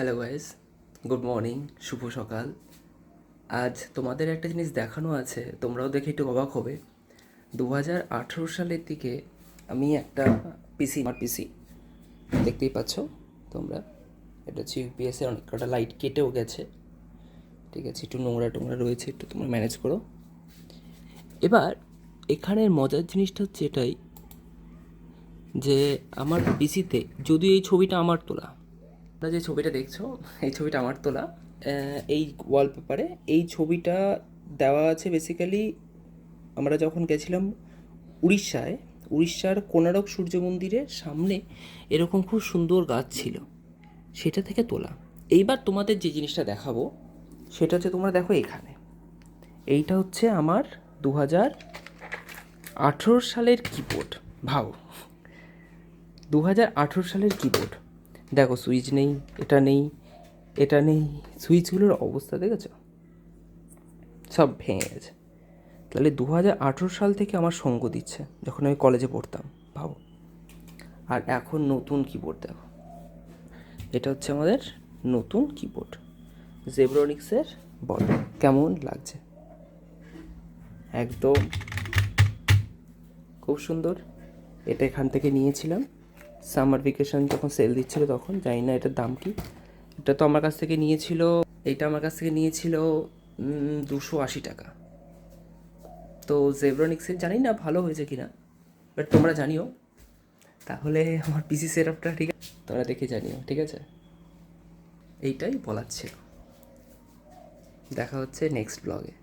Hello guys, good morning, শুভ সকাল। আজ তোমাদের একটা জিনিস দেখানো আছে, তোমরাও দেখে একটু অবাক হবে। 2018 সালের দিকে আমি একটা আমার পিসি দেখতেই পাচ্ছ তোমরা। এটা হচ্ছে ইউপিএসের অনেক কটা লাইট কেটেও গেছে, ঠিক আছে, একটু নোংরা টোংরা রয়েছে, একটু তোমরা ম্যানেজ করো। এবার এখানের মজার জিনিসটা হচ্ছে এটাই যে আমার পিসিতে যদিও এই ছবিটা আমার তোলা, তোমরা যে ছবিটা দেখছো এই ছবিটা আমার তোলা। এই ওয়ালপেপারে এই ছবিটা দেওয়া আছে বেসিক্যালি আমরা যখন গেছিলাম উড়িষ্যায়। উড়িষ্যার কোনারক সূর্য মন্দিরের সামনে এরকম খুব সুন্দর গাছ ছিল, সেটা থেকে তোলা। এইবার তোমাদের যে জিনিসটা দেখাবো সেটা হচ্ছে, তোমরা দেখো এখানে, এইটা হচ্ছে আমার 2018 সালের কিবোর্ড। ভাও, 2018 সালের কিবোর্ড। দেখো সুইচ নেই, এটা নেই, এটা নেই, সুইচগুলোর অবস্থা দেখেছ, সব ভেঙে গেছে। তাহলে 2018 সাল থেকে আমার সঙ্গ দিচ্ছে যখন আমি কলেজে পড়তাম, ভাবো। আর এখন নতুন কিবোর্ড দেখো, এটা হচ্ছে আমাদের নতুন কিবোর্ড, জেব্রনিক্সের বল। কেমন লাগছে? একদম খুব সুন্দর। এটা এখান থেকে নিয়েছিলাম সামার ভেকেশন যখন সেল দিচ্ছিল তখন, জানি না এটার দাম কি। এটা তো আমার কাছ থেকে নিয়েছিল, এইটা আমার কাছ থেকে নিয়েছিল 280 টাকা। তো জেব্রনিক্সের জানি না ভালো হয়েছে কি না, বাট তোমরা জানিও। তাহলে আমার পিসি সেটআপটা ঠিক আছে, তোমরা দেখে জানিও, ঠিক আছে। এইটাই বলার ছিল। দেখা হচ্ছে নেক্সট ব্লগে।